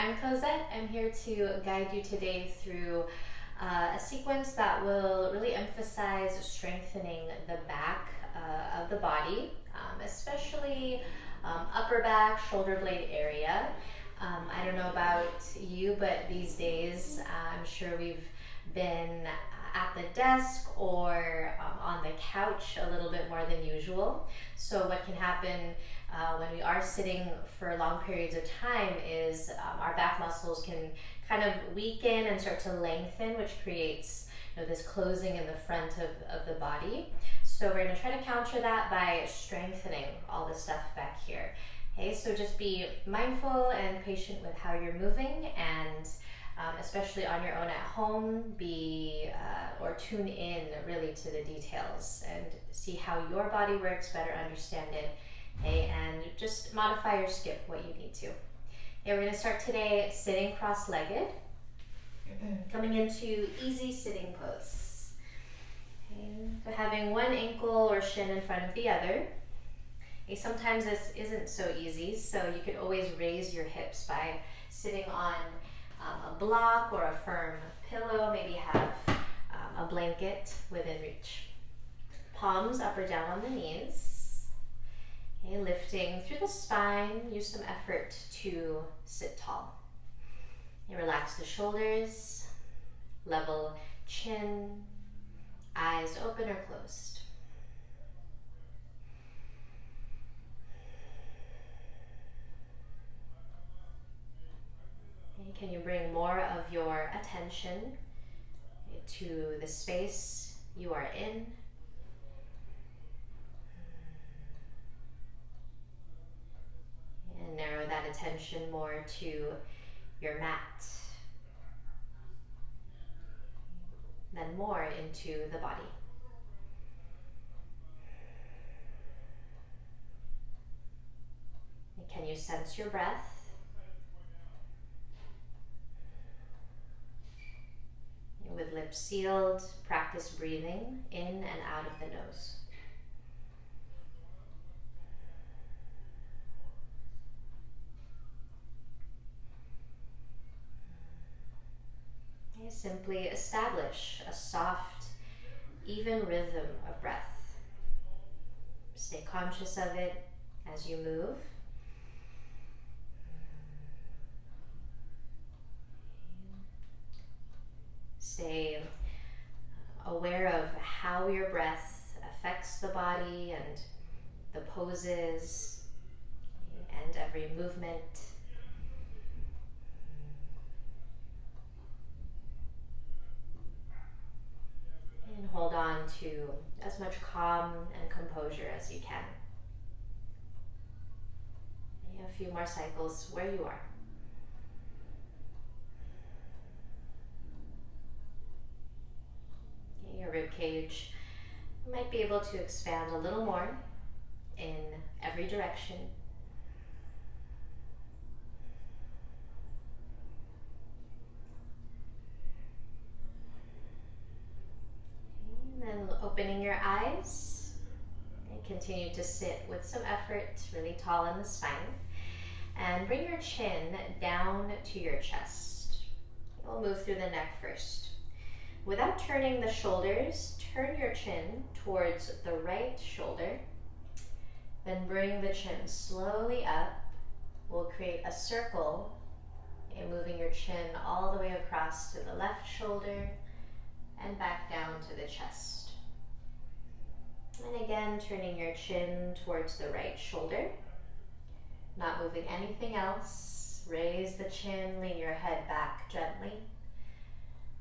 I'm Cosette. I'm here to guide you today through a sequence that will really emphasize strengthening the back of the body, especially upper back, shoulder blade area. I don't know about you, but these days I'm sure we've been at the desk or on the couch a little bit more than usual. So what can happen when we are sitting for long periods of time is our back muscles can kind of weaken and start to lengthen, which creates this closing in the front of the body. So we're going to try to counter that by strengthening all the stuff back here. Okay, so just be mindful and patient with how you're moving, and especially on your own at home, or tune in really to the details and see how your body works, better understand it, okay, and just modify or skip what you need to. Okay, we're going to start today sitting cross-legged, coming into easy sitting pose. Okay, so having one ankle or shin in front of the other. Okay, sometimes this isn't so easy, so you can always raise your hips by sitting on a block or a firm pillow. Maybe have a blanket within reach. Palms up or down on the knees. Okay, lifting through the spine. Use some effort to sit tall. Okay, relax the shoulders. Level chin. Eyes open or closed. Can you bring more of your attention to the space you are in? And narrow that attention more to your mat, then more into the body. And can you sense your breath? With lips sealed, practice breathing in and out of the nose. Okay, simply establish a soft, even rhythm of breath. Stay conscious of it as you move. Stay aware of how your breath affects the body and the poses and every movement. And hold on to as much calm and composure as you can. A few more cycles where you are. Your rib cage might be able to expand a little more in every direction. And then opening your eyes, and continue to sit with some effort, really tall in the spine, and bring your chin down to your chest. We'll move through the neck first. Without turning the shoulders, turn your chin towards the right shoulder. Then bring the chin slowly up. We'll create a circle, and moving your chin all the way across to the left shoulder and back down to the chest. And again, turning your chin towards the right shoulder. Not moving anything else. Raise the chin, lean your head back gently.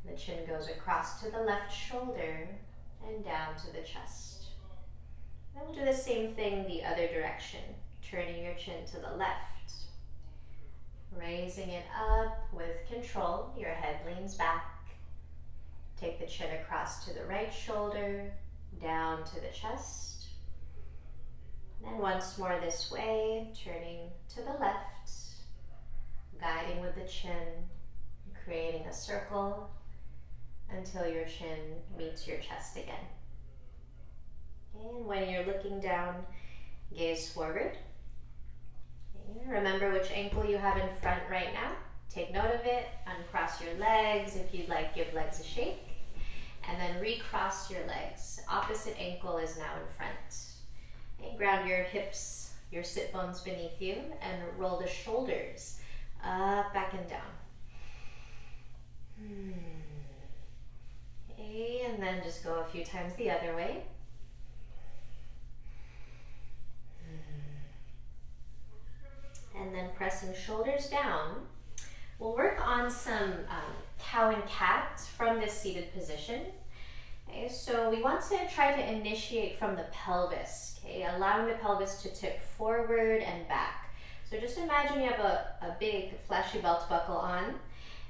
The chin goes across to the left shoulder and down to the chest. Then we'll do the same thing the other direction, turning your chin to the left. Raising it up with control, your head leans back. Take the chin across to the right shoulder, down to the chest. Then once more this way, turning to the left, guiding with the chin, creating a circle until your chin meets your chest again. And when you're looking down, gaze forward. And remember which ankle you have in front right now. Take note of it, uncross your legs. If you'd like, give legs a shake. And then recross your legs. Opposite ankle is now in front. Okay, ground your hips, your sit bones beneath you, and roll the shoulders up, back, and down. Okay, and then just go a few times the other way. And then pressing shoulders down. We'll work on some cow and cat from this seated position. Okay, so we want to try to initiate from the pelvis, okay, allowing the pelvis to tip forward and back. So just imagine you have a big flashy belt buckle on,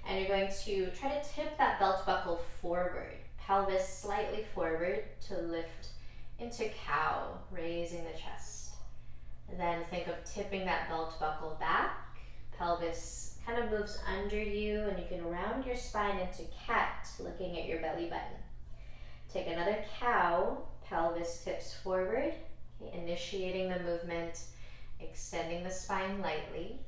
and you're going to try to tip that belt buckle forward, pelvis slightly forward to lift into cow, raising the chest. And then think of tipping that belt buckle back, pelvis kind of moves under you, and you can round your spine into cat, looking at your belly button. Take another cow, pelvis tips forward, okay, initiating the movement, extending the spine lightly.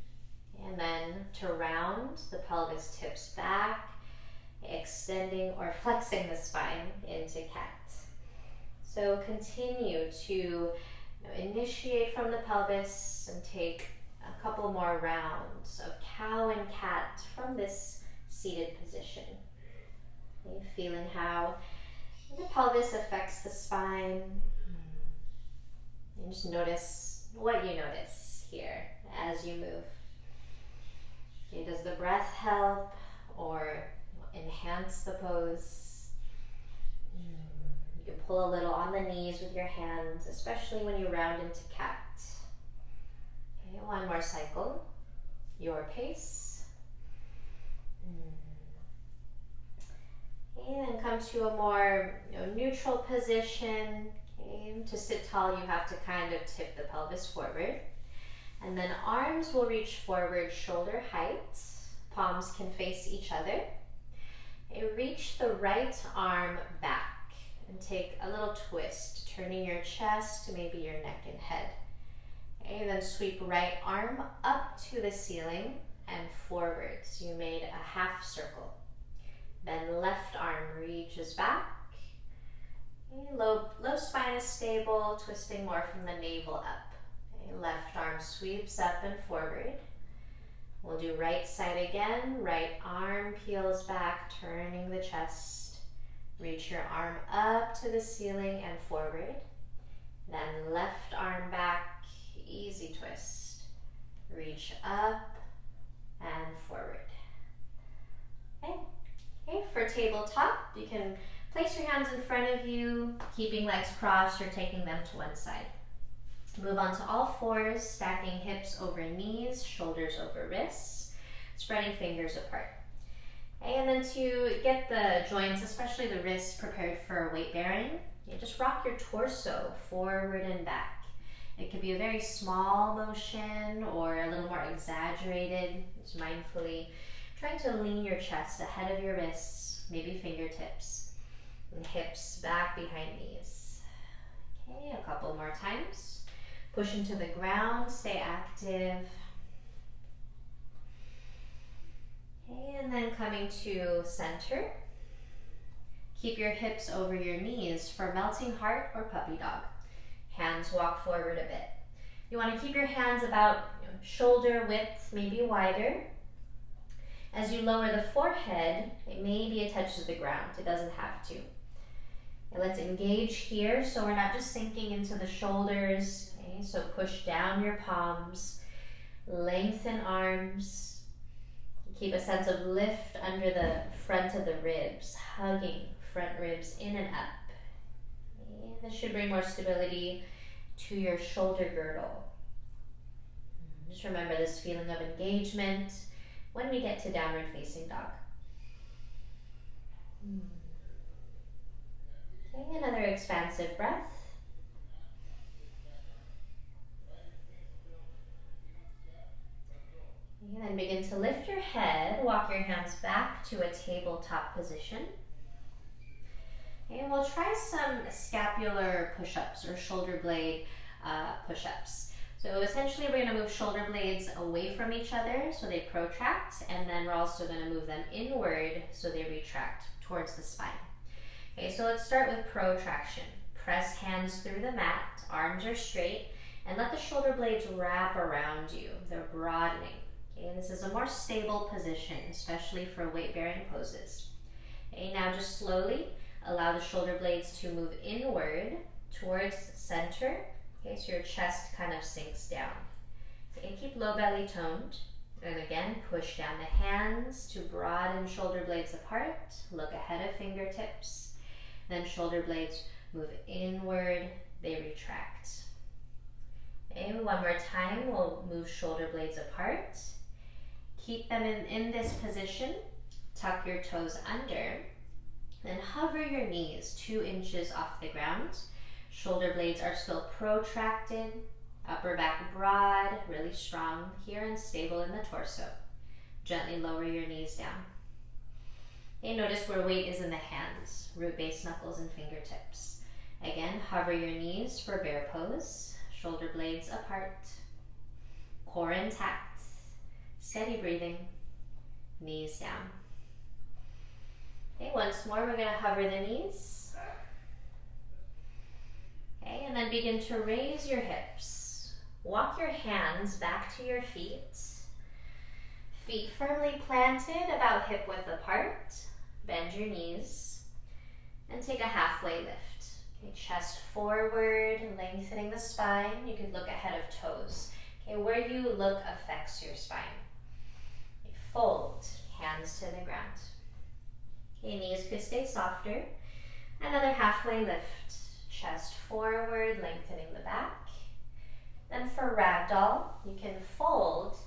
And then to round, the pelvis tips back, extending or flexing the spine into cat. So continue to initiate from the pelvis and take a couple more rounds of cow and cat from this seated position. Okay, feeling how the pelvis affects the spine. And just notice what you notice here as you move. Okay, does the breath help or enhance the pose? You can pull a little on the knees with your hands, especially when you round into cat. Okay, one more cycle, your pace. Okay, then come to a more neutral position. Okay, to sit tall, you have to kind of tip the pelvis forward. And then arms will reach forward, shoulder height. Palms can face each other. Okay, reach the right arm back and take a little twist, turning your chest to maybe your neck and head. Okay, then sweep right arm up to the ceiling and forward. So you made a half circle. Then left arm reaches back. Okay, low spine is stable, twisting more from the navel up. Okay, left arm sweeps up and forward. We'll do right side again. Right arm peels back, turning the chest. Reach your arm up to the ceiling and forward. Then left arm back, easy twist. Reach up and forward. Okay. Okay, for tabletop, you can place your hands in front of you, keeping legs crossed or taking them to one side. Move on to all fours, stacking hips over knees, shoulders over wrists, spreading fingers apart. Okay, and then to get the joints, especially the wrists, prepared for weight bearing, you just rock your torso forward and back. It could be a very small motion or a little more exaggerated, just mindfully trying to lean your chest ahead of your wrists, maybe fingertips, and hips back behind knees. Okay, a couple more times. Push into the ground, stay active. Okay, and then coming to center. Keep your hips over your knees for melting heart or puppy dog. Hands walk forward a bit. You want to keep your hands about shoulder width, maybe wider. As you lower the forehead, maybe it touches the ground. It doesn't have to. And let's engage here so we're not just sinking into the shoulders. Okay, so push down your palms, lengthen arms. Keep a sense of lift under the front of the ribs, hugging front ribs in and up. Okay, this should bring more stability to your shoulder girdle. Just remember this feeling of engagement when we get to downward facing dog. Okay, another expansive breath. Okay, then begin to lift your head, walk your hands back to a tabletop position. Okay, and we'll try some scapular push-ups or shoulder blade push-ups. So essentially we're gonna move shoulder blades away from each other so they protract, and then we're also gonna move them inward so they retract towards the spine. Okay, so let's start with protraction. Press hands through the mat, arms are straight, and let the shoulder blades wrap around you. They're broadening. Okay, this is a more stable position, especially for weight-bearing poses. Okay, now just slowly allow the shoulder blades to move inward towards center. Okay, so your chest kind of sinks down. Okay, keep low belly toned. And again, push down the hands to broaden shoulder blades apart. Look ahead of fingertips. Then shoulder blades move inward, they retract. Okay, one more time, we'll move shoulder blades apart. Keep them in this position. Tuck your toes under. Then hover your knees 2 inches off the ground. Shoulder blades are still protracted. Upper back broad, really strong here and stable in the torso. Gently lower your knees down. Okay, notice where weight is in the hands, root, base, knuckles, and fingertips. Again, hover your knees for bear pose. Shoulder blades apart. Core intact. Steady breathing. Knees down. Okay, once more, we're going to hover the knees. Okay, and then begin to raise your hips. Walk your hands back to your feet. Feet firmly planted, about hip width apart. Bend your knees. And take a halfway lift. Okay, chest forward, lengthening the spine. You could look ahead of toes. Okay, where you look affects your spine. Okay, fold, hands to the ground. Okay, knees could stay softer. Another halfway lift. Chest forward, lengthening the back. Then for ragdoll, you can fold,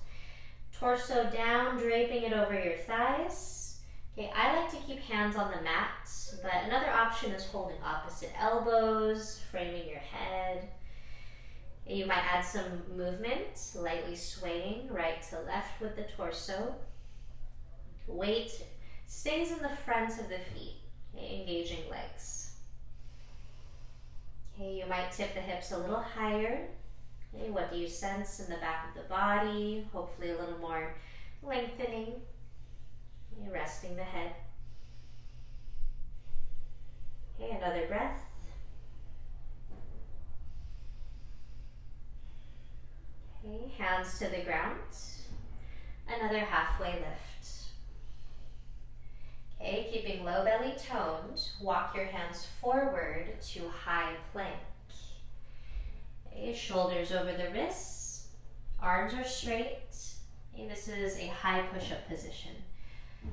torso down, draping it over your thighs. Okay, I like to keep hands on the mat, but another option is holding opposite elbows, framing your head. You might add some movement, lightly swaying right to left with the torso. Weight stays in the front of the feet, okay, engaging legs. Okay, you might tip the hips a little higher. Okay, what do you sense in the back of the body? Hopefully a little more lengthening. Okay, resting the head. Okay, another breath. Okay, hands to the ground. Another halfway lift. Okay, keeping low belly toned, walk your hands forward to high plank. Okay, shoulders over the wrists, arms are straight. Okay, this is a high push-up position.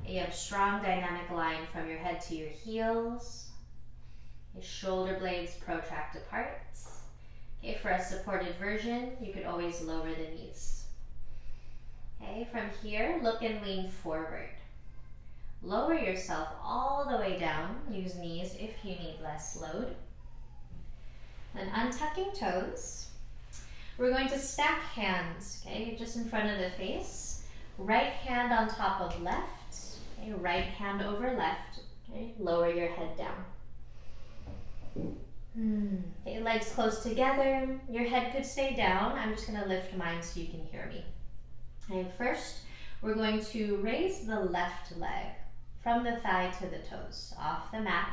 You have strong dynamic line from your head to your heels. Okay, shoulder blades protract apart. Okay, for a supported version, you could always lower the knees. Okay, from here, look and lean forward. Lower yourself all the way down. Use knees if you need less load. Then untucking toes. We're going to stack hands, okay, just in front of the face. Right hand on top of left. Okay, right hand over left. Okay, lower your head down. Okay, legs close together. Your head could stay down. I'm just going to lift mine so you can hear me. Okay, first, we're going to raise the left leg from the thigh to the toes, off the mat.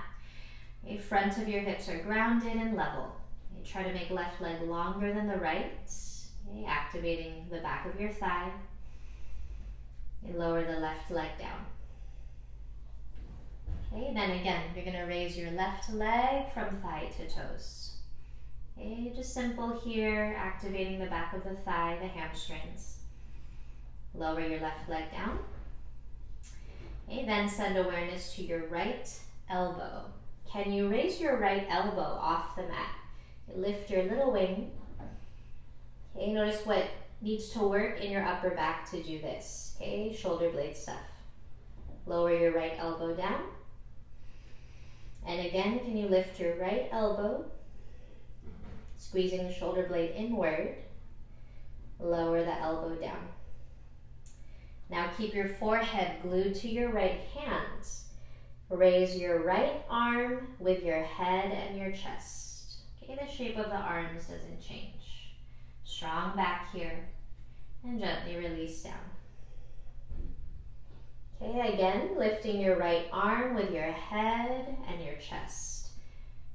Okay, front of your hips are grounded and level. Okay, try to make left leg longer than the right. Okay, activating the back of your thigh. Okay, lower the left leg down. Okay, then again, you're going to raise your left leg from thigh to toes. Okay, just simple here, activating the back of the thigh, the hamstrings. Lower your left leg down. Okay, then send awareness to your right elbow. Can you raise your right elbow off the mat? Lift your little wing. Okay, notice what needs to work in your upper back to do this. Okay, shoulder blade stuff. Lower your right elbow down. And again, can you lift your right elbow, squeezing the shoulder blade inward, lower the elbow down. Now keep your forehead glued to your right hand. Raise your right arm with your head and your chest. Okay, the shape of the arms doesn't change. Strong back here. And gently release down. Okay, again, lifting your right arm with your head and your chest.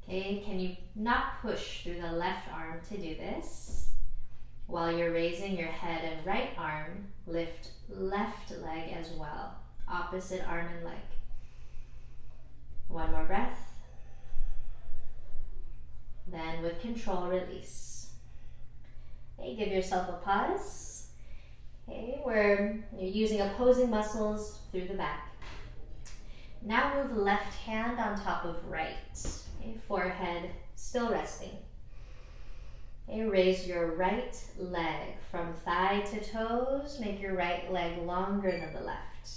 Okay, can you not push through the left arm to do this? While you're raising your head and right arm, lift left leg as well. Opposite arm and leg. One more breath. Then with control, release. Okay, give yourself a pause. Okay, where you're using opposing muscles through the back. Now move left hand on top of right. Okay, forehead still resting. Okay, raise your right leg from thigh to toes. Make your right leg longer than the left.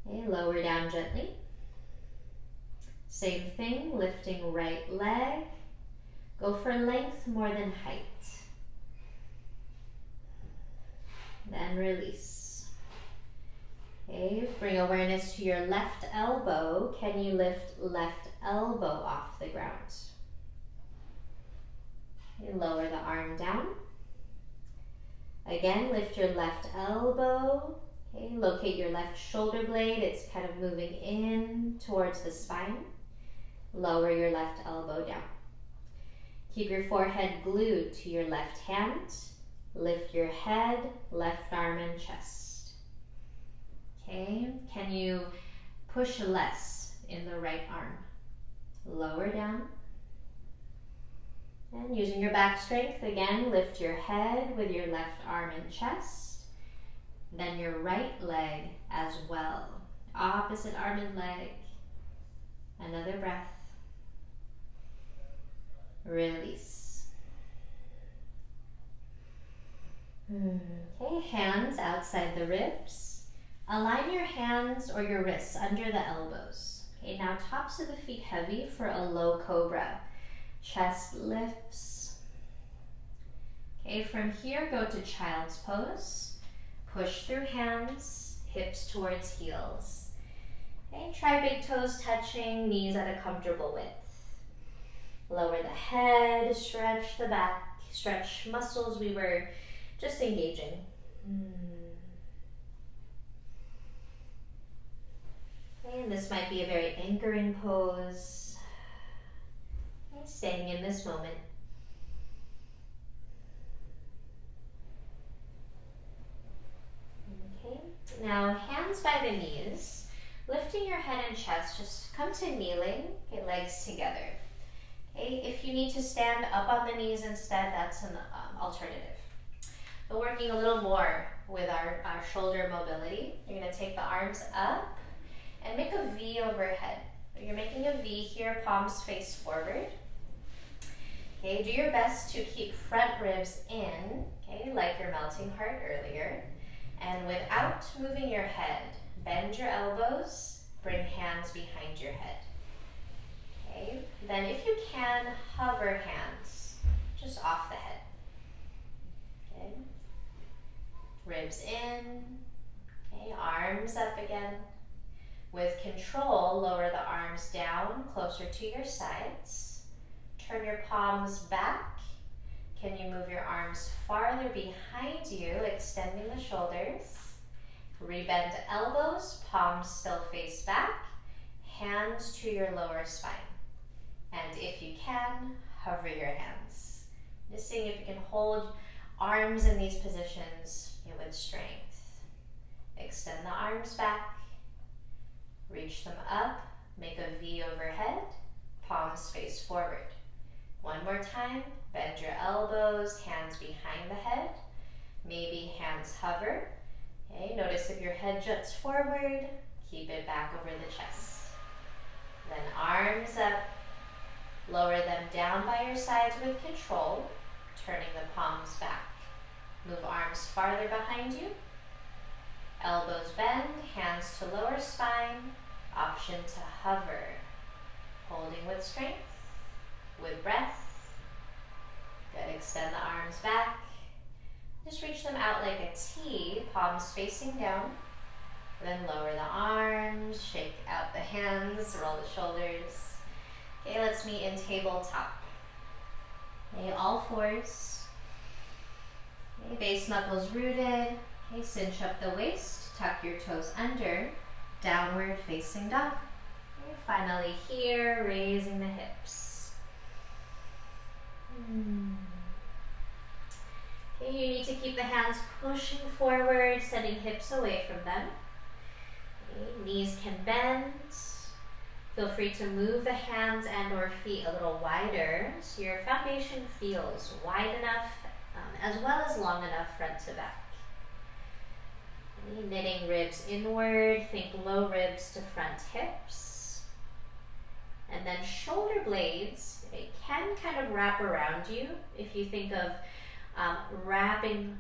Okay, lower down gently. Same thing, lifting right leg. Go for length more than height. Then release. Okay, bring awareness to your left elbow. Can you lift left elbow off the ground? Okay, lower the arm down. Again, lift your left elbow. Okay, locate your left shoulder blade. It's kind of moving in towards the spine. Lower your left elbow down. Keep your forehead glued to your left hand. Lift your head, left arm and chest. Okay, can you push less in the right arm? Lower down. And using your back strength, again, lift your head with your left arm and chest. Then your right leg as well. Opposite arm and leg. Another breath. Release. Okay, hands outside the ribs. Align your hands or your wrists under the elbows. Okay, now tops of the feet heavy for a low cobra. Chest lifts. Okay, from here, go to child's pose. Push through hands, hips towards heels. Okay, try big toes touching, knees at a comfortable width. Lower the head, stretch the back, stretch muscles we were just engaging. Okay, and this might be a very anchoring pose. Okay, staying in this moment. Okay, now hands by the knees, lifting your head and chest, just come to kneeling, okay, legs together. Okay, if you need to stand up on the knees instead, that's an alternative. But working a little more with our shoulder mobility, you're going to take the arms up and make a V overhead. You're making a V here, palms face forward. Okay, do your best to keep front ribs in, okay, like your melting heart earlier. And without moving your head, bend your elbows, bring hands behind your head. Okay, then if you can, hover hands just off the head. Okay, ribs in, okay, arms up again. With control, lower the arms down closer to your sides. Turn your palms back. Can you move your arms farther behind you, extending the shoulders? Rebend elbows, palms still face back, hands to your lower spine. And if you can, hover your hands. Just seeing if you can hold arms in these positions with strength. Extend the arms back, reach them up, make a V overhead, palms face forward. One more time, bend your elbows, hands behind the head, maybe hands hover. Okay, notice if your head juts forward, keep it back over the chest. Then arms up, lower them down by your sides with control, turning the palms back. Move arms farther behind you. Elbows bend, hands to lower spine, option to hover. Holding with strength, with breath. Good, extend the arms back. Just reach them out like a T, palms facing down. Then lower the arms, shake out the hands, roll the shoulders. Okay, let's meet in tabletop. Okay, all fours. Okay, base knuckles rooted. Okay, cinch up the waist, tuck your toes under, downward facing dog. Okay, finally here, raising the hips. Okay, you need to keep the hands pushing forward, sending hips away from them. Okay, knees can bend. Feel free to move the hands and or feet a little wider so your foundation feels wide enough as well as long enough front to back. Okay, knitting ribs inward, think low ribs to front hips. And then shoulder blades, they can kind of wrap around you if you think of wrapping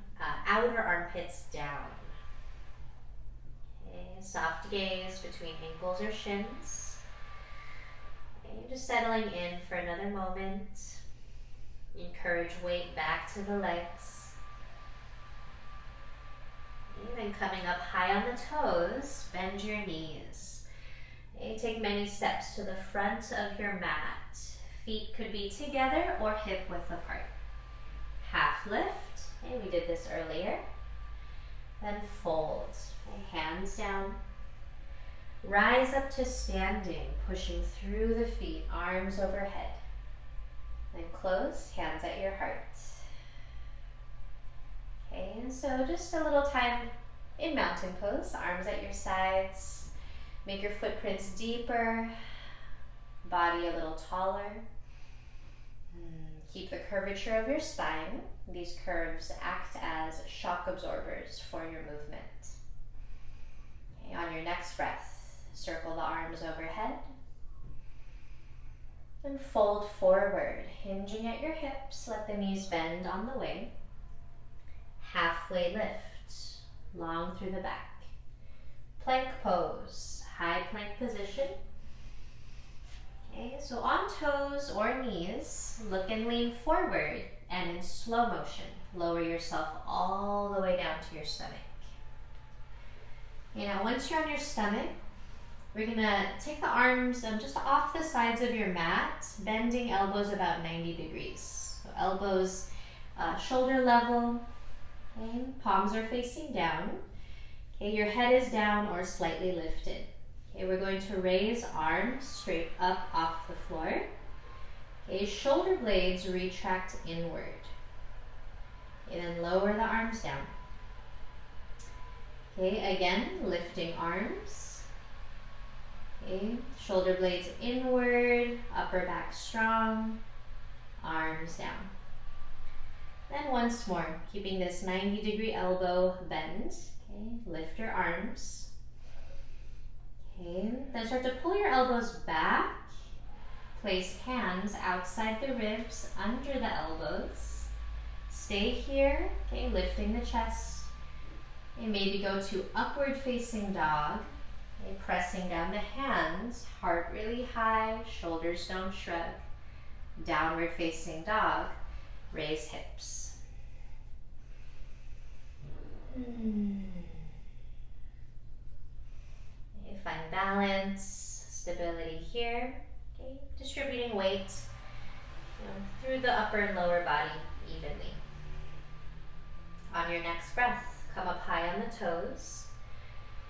outer armpits down. Okay, soft gaze between ankles or shins. Okay, just settling in for another moment. Encourage weight back to the legs. Okay, then coming up high on the toes, bend your knees. Okay, take many steps to the front of your mat. Feet could be together or hip width apart. Half lift. Okay, we did this earlier. Then fold. Okay, hands down. Rise up to standing, pushing through the feet, arms overhead. Then close, hands at your heart. Okay, and so just a little time in mountain pose, arms at your sides. Make your footprints deeper, body a little taller. Keep the curvature of your spine. These curves act as shock absorbers for your movement. Okay, on your next breath, circle the arms overhead and fold forward, hinging at your hips. Let the knees bend on the way. Halfway lift, long through the back. Plank pose, high plank position. Okay, so on toes or knees, look and lean forward, and in slow motion, lower yourself all the way down to your stomach. Okay, now once you're on your stomach, we're gonna take the arms just off the sides of your mat, bending elbows about 90 degrees. So elbows shoulder level, okay, palms are facing down. Okay, your head is down or slightly lifted. Okay, we're going to raise arms straight up off the floor. Okay, shoulder blades retract inward. Okay, then lower the arms down. Okay, again, lifting arms. Okay, shoulder blades inward, upper back strong, arms down. Then once more, keeping this 90-degree elbow bend. Okay, lift your arms. Okay, then start to pull your elbows back. Place hands outside the ribs, under the elbows. Stay here, okay, lifting the chest. Okay, maybe go to upward facing dog. Okay, pressing down the hands, heart really high, shoulders don't shrug. Downward facing dog, raise hips. Okay, find balance, stability here. Okay, distributing weight through the upper and lower body evenly. On your next breath, come up high on the toes.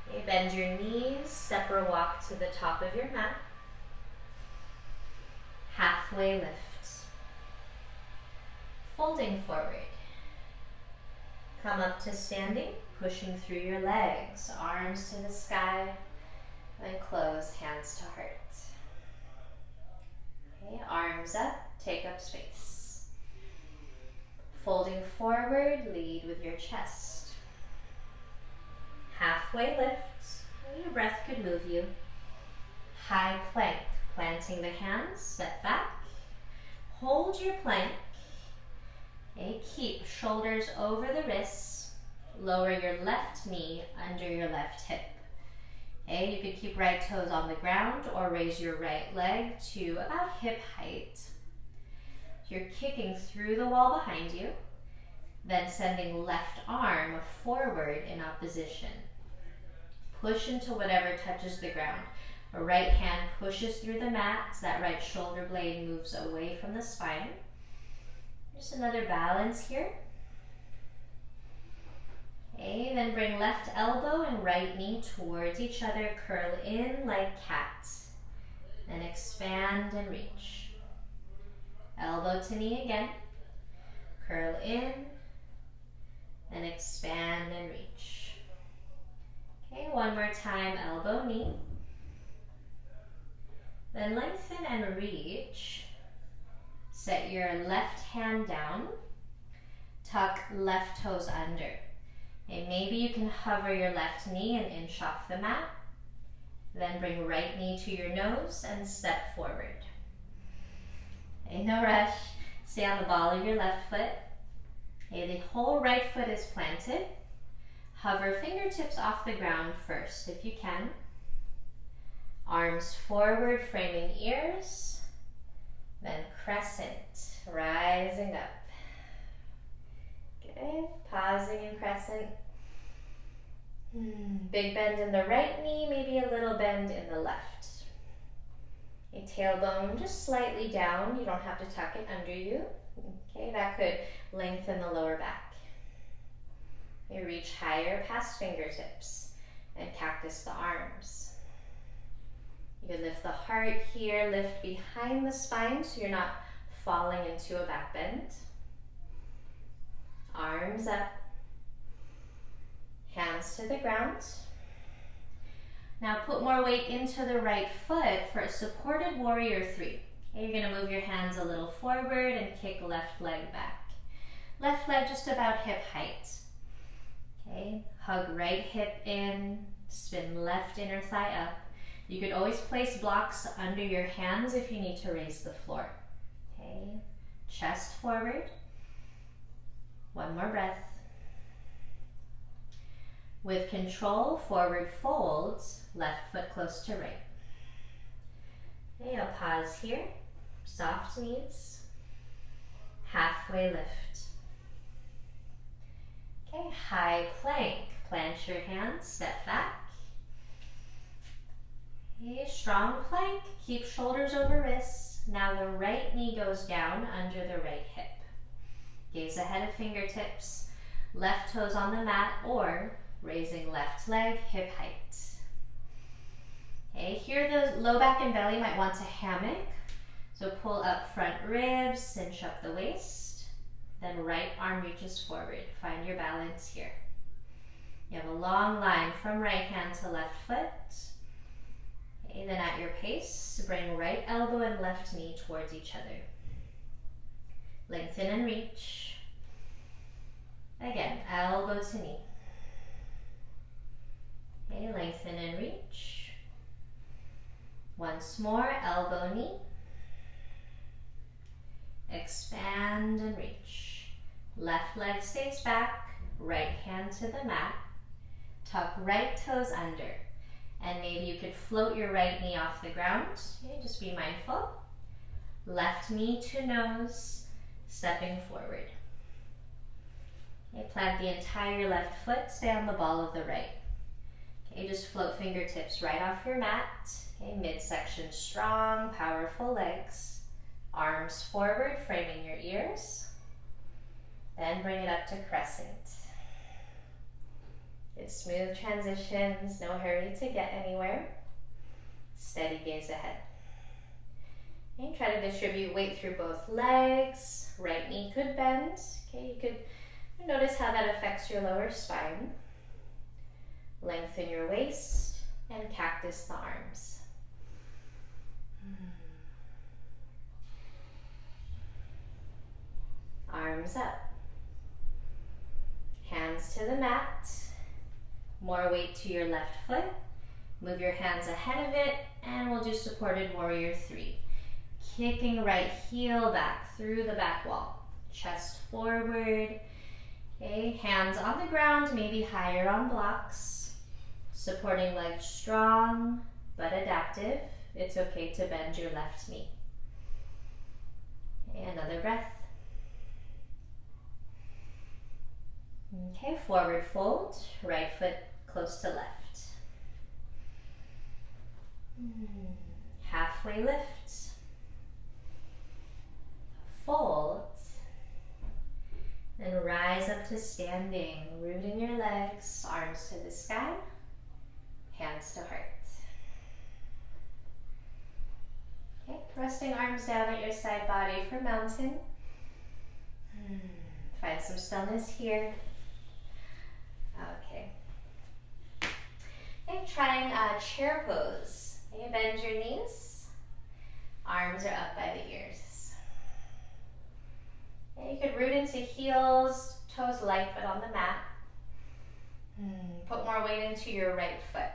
Okay, bend your knees, step or walk to the top of your mat. Halfway lift. Folding forward. Come up to standing, pushing through your legs, arms to the sky, and close, hands to heart. Okay, arms up, take up space. Folding forward, lead with your chest. Halfway lift, your breath could move you. High plank, planting the hands, step back. Hold your plank. Okay, keep shoulders over the wrists. Lower your left knee under your left hip. Okay, you could keep right toes on the ground or raise your right leg to about hip height. You're kicking through the wall behind you, then sending left arm forward in opposition. Push into whatever touches the ground. A right hand pushes through the mat, so that right shoulder blade moves away from the spine. Just another balance here. Okay, then bring left elbow and right knee towards each other, curl in like cat, and expand and reach. Elbow to knee again, curl in, and expand and reach. Okay, one more time, elbow, knee. Then lengthen and reach. Set your left hand down, tuck left toes under. Okay, maybe you can hover your left knee and inch off the mat. Then bring right knee to your nose and step forward. Okay, no rush. Stay on the ball of your left foot. Okay, the whole right foot is planted. Hover fingertips off the ground first if you can. Arms forward, framing ears. Then crescent, rising up. Good, pausing in crescent. Big bend in the right knee, maybe a little bend in the left. A tailbone just slightly down. You don't have to tuck it under you. Okay, that could lengthen the lower back. You reach higher past fingertips and cactus the arms. You could lift the heart here, lift behind the spine so you're not falling into a back bend. Arms up, hands to the ground. Now put more weight into the right foot for a supported warrior three. Okay, you're gonna move your hands a little forward and kick left leg back. Left leg just about hip height. Okay, hug right hip in, spin left inner thigh up. You could always place blocks under your hands if you need to raise the floor. Okay, chest forward. One more breath. With control, forward folds, left foot close to right. Okay, I'll pause here. Soft knees. Halfway lift. Okay, high plank. Plant your hands, step back. Okay, strong plank. Keep shoulders over wrists. Now the right knee goes down under the right hip. Gaze ahead of fingertips. Left toes on the mat or raising left leg, hip height. Okay, here the low back and belly might want to hammock. So pull up front ribs, cinch up the waist. Then right arm reaches forward. Find your balance here. You have a long line from right hand to left foot. Okay, then at your pace, bring right elbow and left knee towards each other. Lengthen and reach. Again, elbow to knee. Okay, lengthen and reach. Once more, elbow, knee. Expand and reach. Left leg stays back, right hand to the mat. Tuck right toes under. And maybe you could float your right knee off the ground. Okay, just be mindful. Left knee to nose, stepping forward. Okay, plant the entire left foot, stay on the ball of the right. Okay, just float fingertips right off your mat. Okay, midsection strong, powerful legs. Arms forward, framing your ears. Then bring it up to crescent. Good smooth transitions, no hurry to get anywhere. Steady gaze ahead. Okay, try to distribute weight through both legs. Right knee could bend. Okay, you could notice how that affects your lower spine. Lengthen your waist and cactus the arms. Arms up. Hands to the mat. More weight to your left foot. Move your hands ahead of it and we'll do supported warrior three. Kicking right heel back through the back wall. Chest forward. Okay, hands on the ground, maybe higher on blocks. Supporting legs strong but adaptive. It's okay to bend your left knee. Okay, another breath. Okay, forward fold, right foot close to left. Halfway lift. Fold. And rise up to standing, rooting your legs, arms to the sky, hands to heart. Okay, resting arms down at your side body for mountain. Find some stillness here. Okay. Okay, trying a chair pose. Okay, bend your knees. Arms are up by the ears. Okay, you could root into heels, toes light but on the mat. Put more weight into your right foot.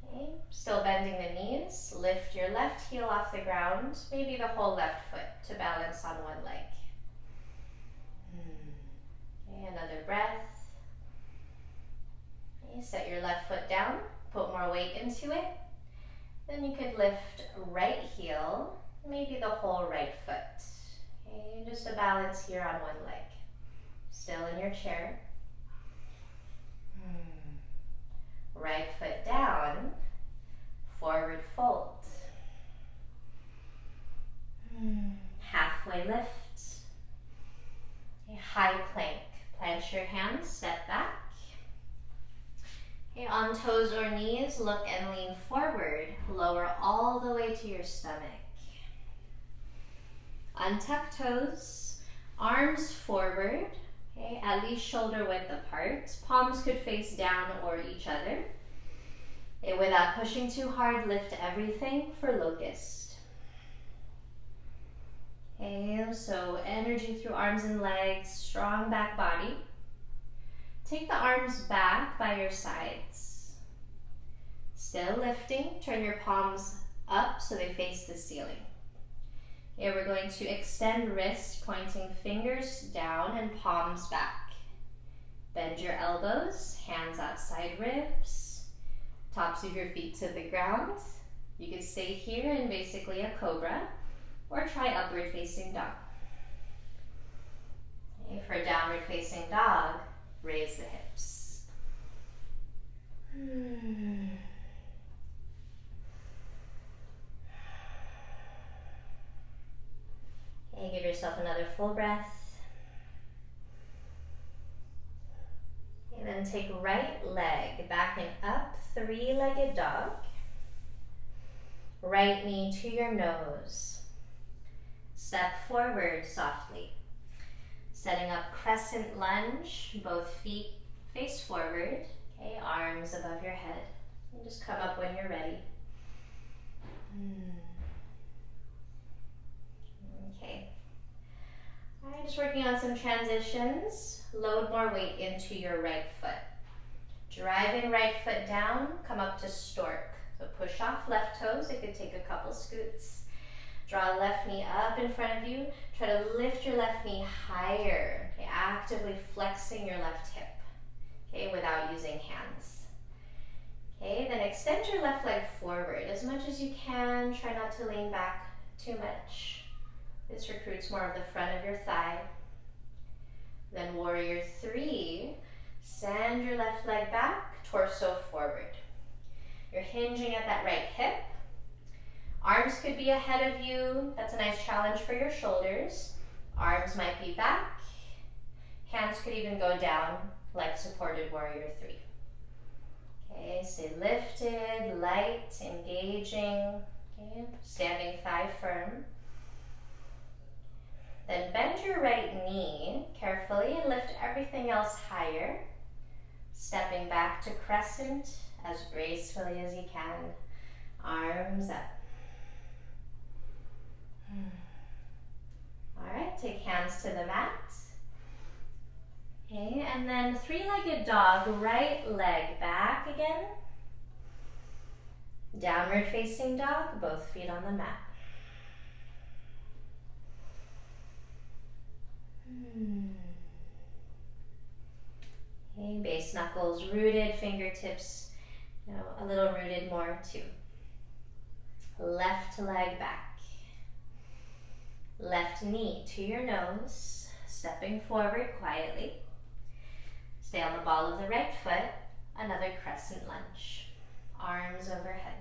Okay, still bending the knees. Lift your left heel off the ground, maybe the whole left foot to balance on one leg. Okay, another breath. Okay, set your left foot down, put more weight into it. Then you could lift right heel, maybe the whole right foot. Okay, just a balance here on one leg. Still in your chair. Right foot down, forward fold. Halfway lift. A high plank. Plant your hands, step back. Okay, on toes or knees, look and lean forward. Lower all the way to your stomach. Untuck toes, arms forward. Okay, at least shoulder width apart. Palms could face down or each other. Okay, without pushing too hard, lift everything for locust. Okay, so energy through arms and legs, strong back body. Take the arms back by your sides. Still lifting, turn your palms up so they face the ceiling. Okay, we're going to extend wrists, pointing fingers down and palms back. Bend your elbows, hands outside ribs, tops of your feet to the ground. You could stay here in basically a cobra or try upward facing dog. Okay, for downward facing dog, raise the hips. Okay, give yourself another full breath. And then take right leg back and up, three-legged dog. Right knee to your nose. Step forward softly. Setting up crescent lunge, both feet face forward. Okay, arms above your head. And just come up when you're ready. Okay. All right, just working on some transitions. Load more weight into your right foot. Driving right foot down, come up to stork. So push off left toes. It could take a couple scoots. Draw left knee up in front of you. Try to lift your left knee higher. Okay, actively flexing your left hip. Okay, without using hands. Okay, then extend your left leg forward as much as you can. Try not to lean back too much. This recruits more of the front of your thigh. Then warrior three. Send your left leg back, torso forward. You're hinging at that right hip. Arms could be ahead of you. That's a nice challenge for your shoulders. Arms might be back. Hands could even go down like supported warrior three. Okay, stay lifted, light, engaging. Okay, standing thigh firm. Then bend your right knee carefully and lift everything else higher. Stepping back to crescent as gracefully as you can. Arms up. All right, take hands to the mat. Okay, and then three-legged dog, right leg back again. Downward facing dog, both feet on the mat. Okay, base knuckles rooted, fingertips, a little rooted more too. Left leg back. Left knee to your nose, stepping forward quietly. Stay on the ball of the right foot, another crescent lunge. Arms overhead.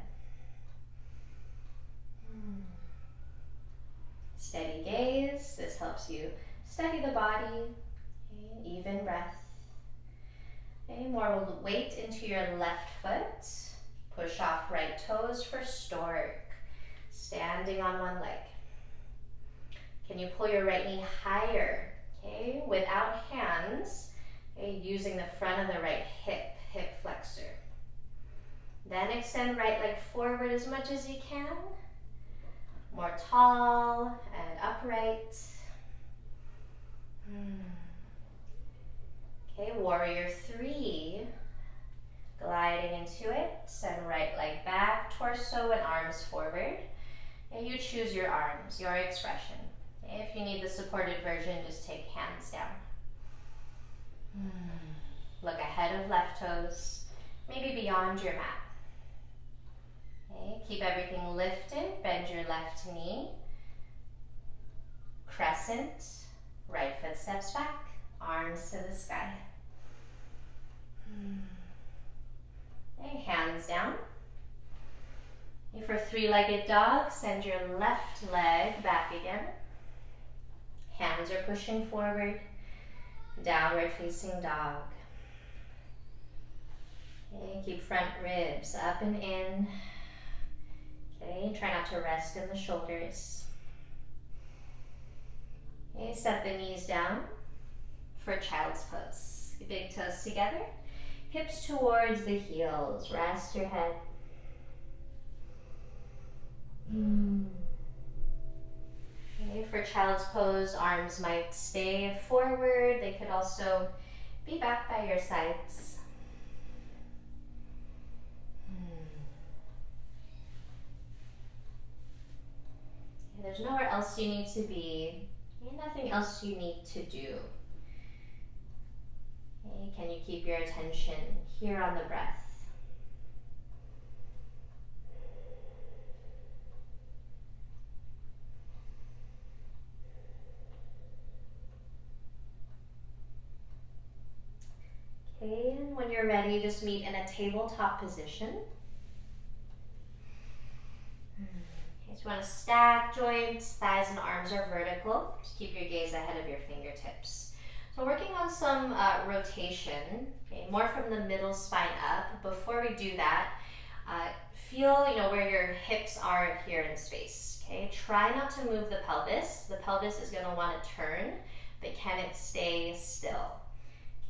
Steady gaze. This helps you Steady the body. Okay, even breath. Okay, more weight into your left foot. Push off right toes for stork. Standing on one leg. Can you pull your right knee higher? Okay, without hands. Okay, using the front of the right hip flexor. Then extend right leg forward as much as you can. More tall and upright. Okay, warrior 3. Gliding into it. Send right leg back, torso and arms forward. And you choose your arms, your expression. Okay, if you need the supported version, just take hands down. Look ahead of left toes, maybe beyond your mat. Okay, keep everything lifted, bend your left knee. Crescent, right foot steps back, arms to the sky. Okay, hands down. Okay, for 3-legged dog, send your left leg back again. Hands are pushing forward, downward facing dog. Okay, keep front ribs up and in. Okay, try not to rest in the shoulders. Okay, set the knees down for child's pose. Big toes together, hips towards the heels, rest your head. Okay, for child's pose, arms might stay forward. They could also be back by your sides. There's nowhere else you need to be, and nothing else you need to do. Okay, can you keep your attention here on the breath? Okay, and when you're ready, just meet in a tabletop position. You want to stack joints, thighs and arms are vertical. Just keep your gaze ahead of your fingertips. So working on some rotation, okay, more from the middle spine up. Before we do that, feel where your hips are here in space. Okay, try not to move the pelvis. The pelvis is going to want to turn, but can it stay still?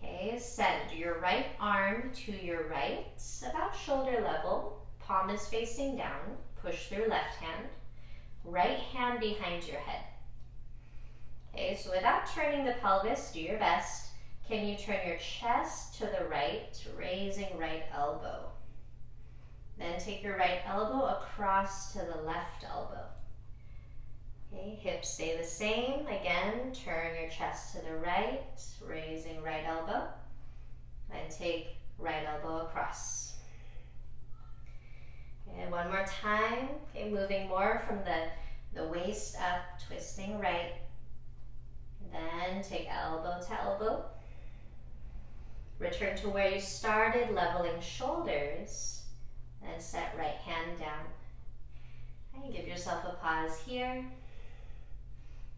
Okay, send your right arm to your right, about shoulder level. Palm is facing down. Push through left hand. Right hand behind your head. Okay, so without turning the pelvis, do your best. Can you turn your chest to the right, raising right elbow? Then take your right elbow across to the left elbow. Okay, hips stay the same. Again, turn your chest to the right, raising right elbow. Then take right elbow across. And one more time, okay, moving more from the waist up, twisting right. Then take elbow to elbow. Return to where you started, leveling shoulders. Then set right hand down. Okay, give yourself a pause here.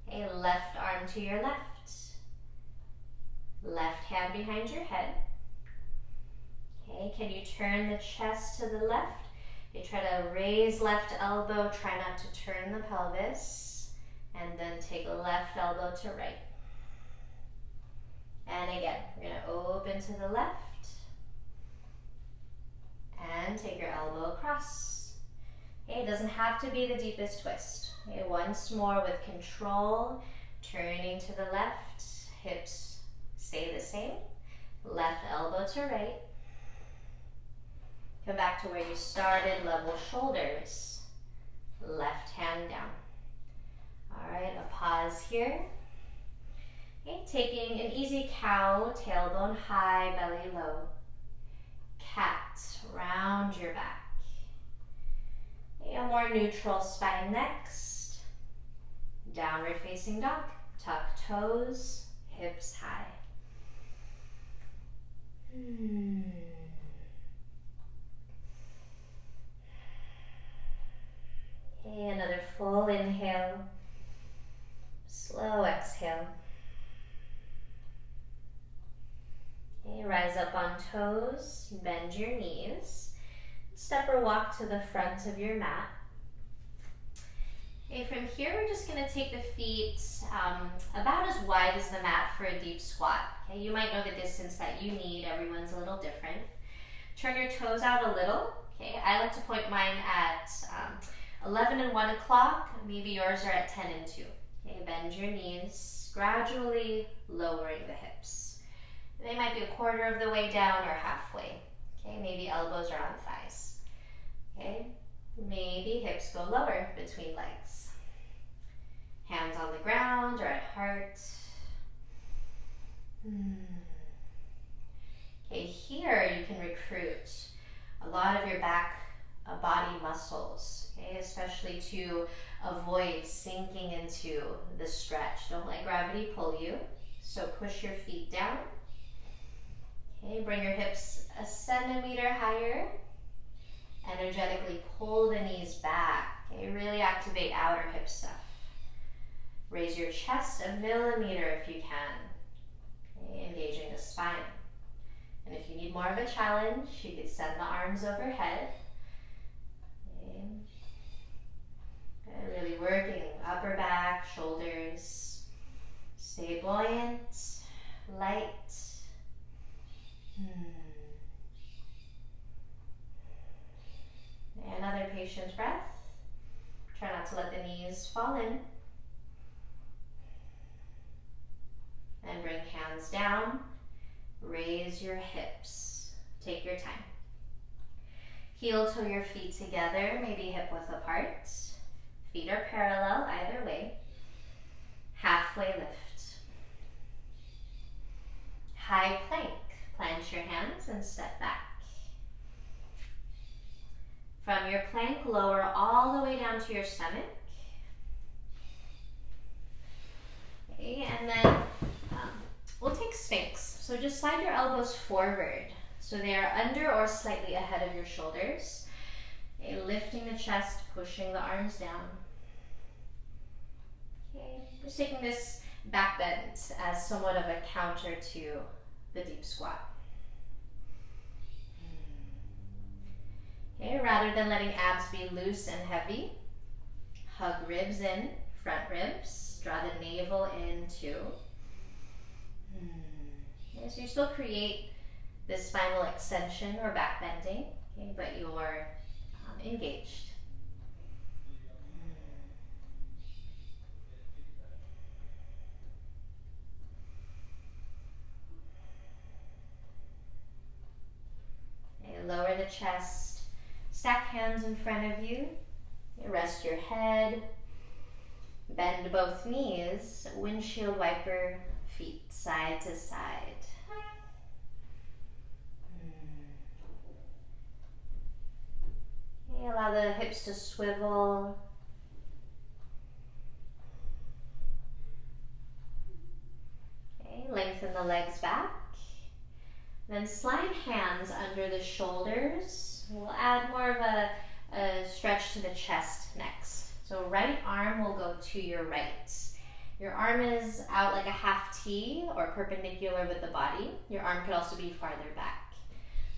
Okay, left arm to your left. Left hand behind your head. Okay, can you turn the chest to the left? You try to raise left elbow, try not to turn the pelvis, and then take left elbow to right. And again, we're going to open to the left, and take your elbow across. Okay, it doesn't have to be the deepest twist. Okay, once more with control, turning to the left, hips stay the same, left elbow to right. Come back to where you started, level shoulders, left hand down. All right, a pause here. Okay, taking an easy cow, tailbone high, belly low. Cat, round your back. Okay, a more neutral spine next. Downward facing dog, tuck toes, hips high. Okay, another full inhale, slow exhale. toes, bend your knees. Step or walk to the front of your mat. Okay, from here we're just going to take the feet about as wide as the mat for a deep squat. Okay, you might know the distance that you need. Everyone's a little different. Turn your toes out a little. Okay, I like to point mine at 11 and 1 o'clock. Maybe yours are at 10 and 2. Okay, bend your knees, gradually lowering the hips. They might be a quarter of the way down or halfway. Okay, maybe elbows are on thighs. Okay, maybe hips go lower between legs. Hands on the ground or at heart. Okay, here you can recruit a lot of your back body muscles, okay, especially to avoid sinking into the stretch. Don't let gravity pull you. So push your feet down. Okay, bring your hips a centimeter higher. Energetically pull the knees back. Okay, really activate outer hip stuff. Raise your chest a millimeter if you can. Okay, engaging the spine. And if you need more of a challenge, you could send the arms overhead. Okay, really working upper back, shoulders. Stay buoyant, light. Another patient breath. Try not to let the knees fall in. And bring hands down. Raise your hips. Take your time. Heel toe your feet together, maybe hip width apart. Feet are parallel either way. Halfway lift. High plank. Plant your hands and step back. From your plank, lower all the way down to your stomach. Okay, and then we'll take Sphinx. So just slide your elbows forward so they are under or slightly ahead of your shoulders. Okay, lifting the chest, pushing the arms down. Okay, just taking this back bend as somewhat of a counter to the deep squat. Okay, rather than letting abs be loose and heavy, hug ribs in, front ribs, draw the navel in too. Okay, so you still create this spinal extension or back bending, okay, but you're engaged. Okay, lower the chest. Stack hands in front of you. Rest your head. Bend both knees. Windshield wiper feet side to side. Okay, allow the hips to swivel. Okay, lengthen the legs back. Then slide hands under the shoulders. We'll add more of a stretch to the chest next. So right arm will go to your right. Your arm is out like a half T or perpendicular with the body. Your arm could also be farther back.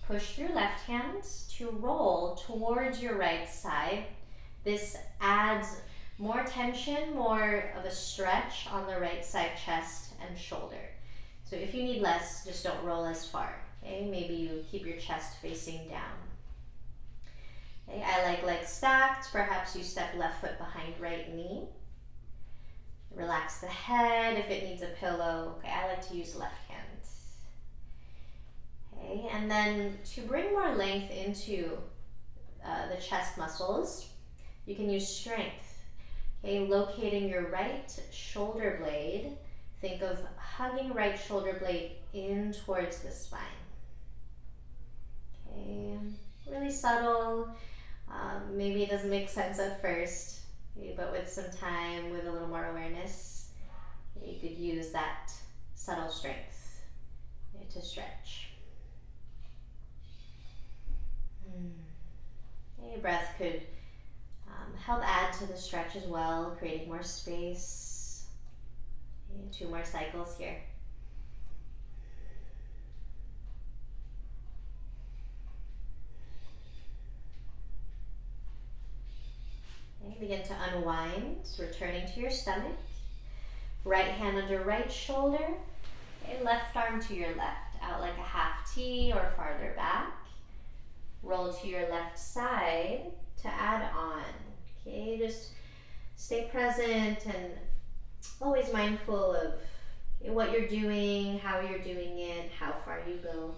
Push through left hand to roll towards your right side. This adds more tension, more of a stretch on the right side chest and shoulder. So if you need less, just don't roll as far. Okay, maybe you keep your chest facing down. Okay, I like legs stacked. Perhaps you step left foot behind right knee. Relax the head if it needs a pillow. Okay, I like to use left hand. Okay, and then to bring more length into the chest muscles, you can use strength. Okay, locating your right shoulder blade. Think of hugging right shoulder blade in towards the spine. Okay, really subtle. Maybe it doesn't make sense at first, okay, but with some time, with a little more awareness, you could use that subtle strength, okay, to stretch. Okay, breath could help add to the stretch as well, creating more space. Okay, 2 more cycles here. Begin to unwind, returning to your stomach. Right hand under right shoulder. Okay, left arm to your left, out like a half T or farther back. Roll to your left side to add on. Okay, just stay present and always mindful of what you're doing, how you're doing it, how far you go.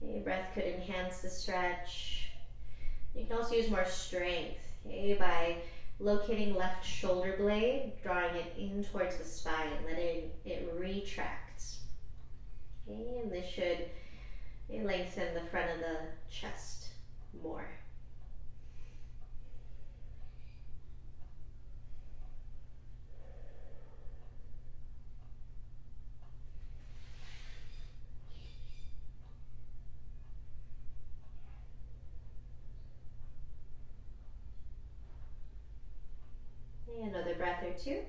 Okay, breath could enhance the stretch. You can also use more strength, okay, by locating left shoulder blade, drawing it in towards the spine, letting it retract. Okay, and this should lengthen the front of the chest more. Another breath or two.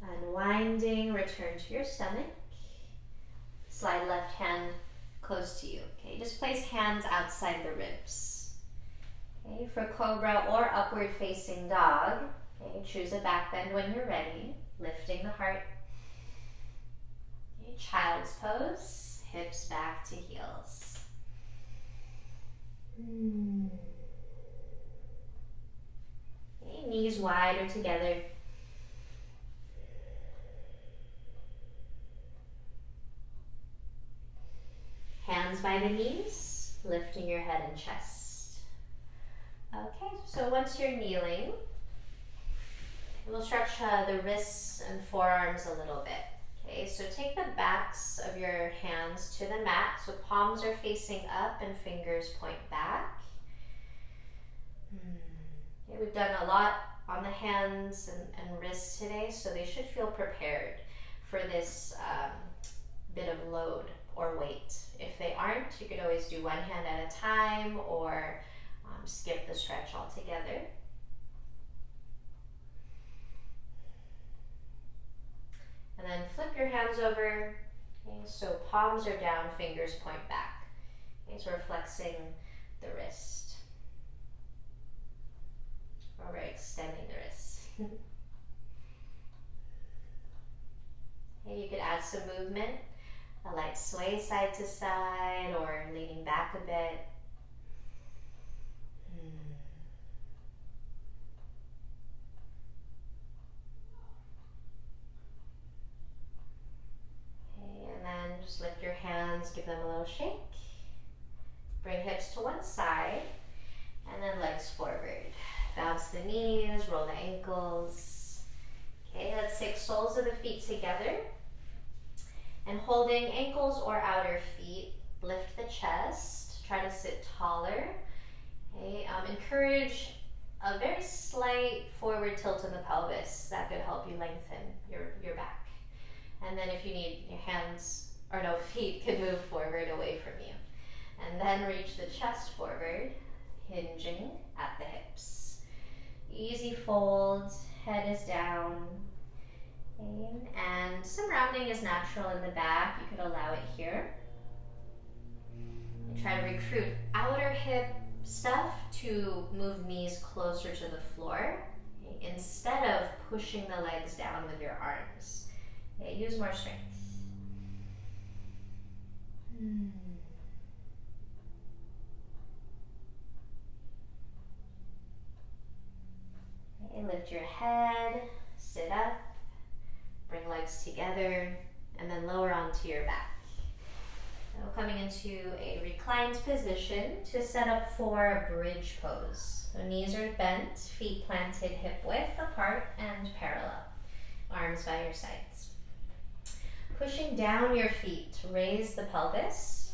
Unwinding, return to your stomach. Slide left hand close to you. Okay, just place hands outside the ribs. Okay, for cobra or upward facing dog, okay, choose a back bend when you're ready, lifting the heart. Okay, child's pose, hips back to heels. Okay, knees wide or together. Hands by the knees, lifting your head and chest. Okay, so once you're kneeling, we'll stretch the wrists and forearms a little bit. Okay, so take the backs of your hands to the mat, so palms are facing up and fingers point back. Okay, we've done a lot on the hands and wrists today, so they should feel prepared for this bit of load or weight. If they aren't, you could always do one hand at a time or skip the stretch altogether. And then flip your hands over, okay, so palms are down, fingers point back. Okay, so we're flexing the wrist. Or we're extending the wrist. Okay, you could add some movement, a light sway side to side or leaning back a bit. Just lift your hands, give them a little shake. Bring hips to one side, and then legs forward. Bounce the knees, roll the ankles. Okay, let's take soles of the feet together. And holding ankles or outer feet, lift the chest. Try to sit taller. Okay, encourage a very slight forward tilt in the pelvis. That could help you lengthen your back. And then if you need, your hands or no, feet can move forward away from you. And then reach the chest forward, hinging at the hips. Easy fold, head is down. And some rounding is natural in the back. You could allow it here. And try to recruit outer hip stuff to move knees closer to the floor, okay, instead of pushing the legs down with your arms. Okay, use more strength. Okay, lift your head, sit up, bring legs together, and then lower onto your back. Now coming into a reclined position to set up for bridge pose. So knees are bent, feet planted hip width apart and parallel. Arms by your sides. Pushing down your feet, raise the pelvis.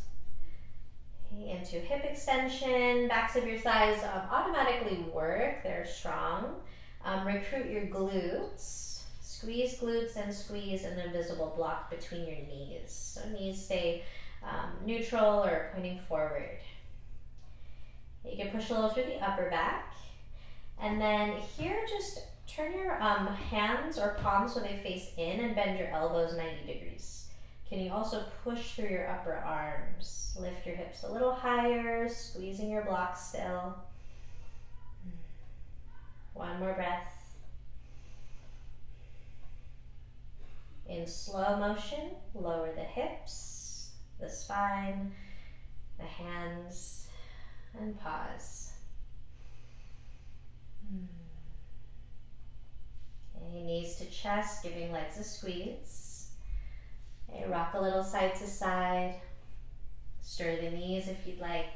Okay, into hip extension, backs of your thighs automatically work, they're strong. Recruit your glutes. Squeeze glutes and squeeze an invisible block between your knees. So knees stay neutral or pointing forward. You can push a little through the upper back. And then here, just turn your hands or palms so they face in and bend your elbows 90 degrees. Can you also push through your upper arms? Lift your hips a little higher, squeezing your blocks still. One more breath. In slow motion, lower the hips, the spine, the hands, and pause. Okay, knees to chest, giving legs a squeeze. Okay, rock a little side to side. Stir the knees if you'd like.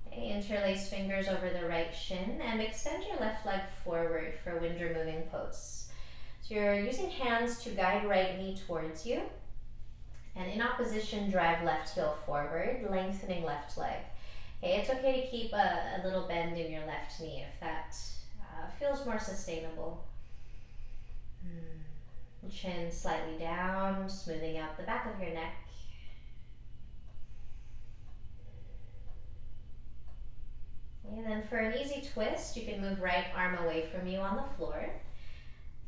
Okay, interlace fingers over the right shin and extend your left leg forward for wind removing pose. So you're using hands to guide right knee towards you, and in opposition, drive left heel forward, lengthening left leg. Okay, it's okay to keep a little bend in your left knee if that feels more sustainable. Chin slightly down, smoothing out the back of your neck. And then for an easy twist, you can move right arm away from you on the floor.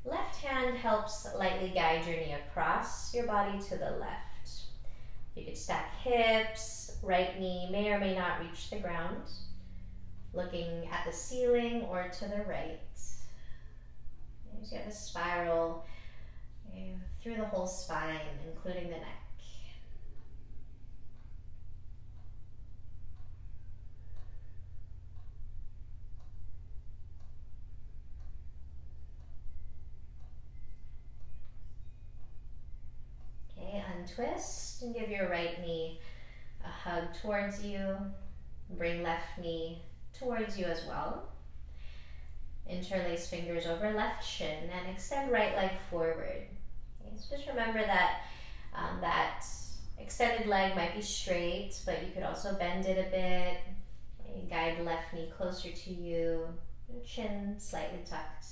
Left hand helps lightly guide your knee across your body to the left. You could stack hips, right knee may or may not reach the ground, looking at the ceiling or to the right. So you have a spiral through the whole spine, including the neck. Okay, untwist and give your right knee a hug towards you. Bring left knee towards you as well. Interlace fingers over left shin and extend right leg forward. Okay, so just remember that that extended leg might be straight, but you could also bend it a bit. Okay, guide left knee closer to you, chin slightly tucked.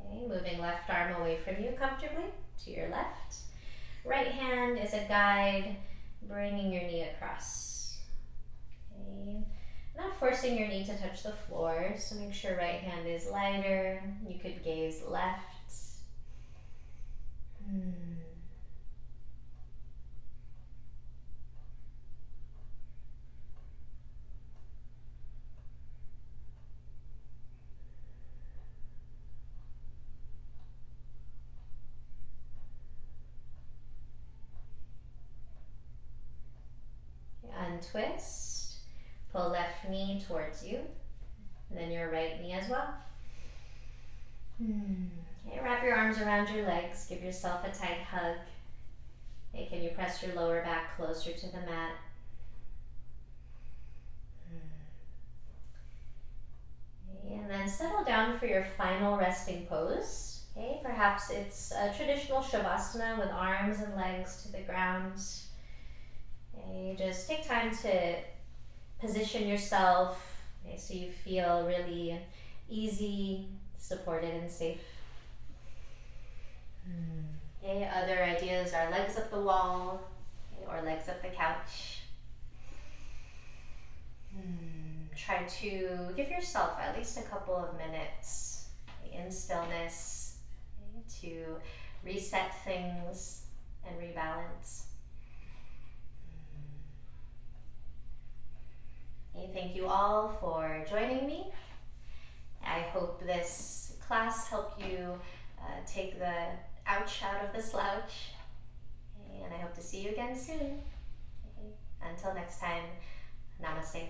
Okay, moving left arm away from you comfortably to your left. Right hand is a guide, bringing your knee across. Okay. Not forcing your knee to touch the floor, so make sure right hand is lighter. You could gaze left. Untwist, pull left knee towards you, and then your right knee as well. Okay, wrap your arms around your legs, give yourself a tight hug. Okay, can you press your lower back closer to the mat? Okay, and then settle down for your final resting pose. Okay, perhaps it's a traditional shavasana with arms and legs to the ground. Okay, just take time to position yourself, okay, so you feel really easy, supported, and safe. Okay, other ideas are legs up the wall, okay, or legs up the couch. Try to give yourself at least a couple of minutes, okay, in stillness, okay, to reset things and rebalance. Okay, thank you all for joining me. I hope this class helped you take the ouch out of the slouch. Okay, and I hope to see you again soon. Okay, until next time, namaste.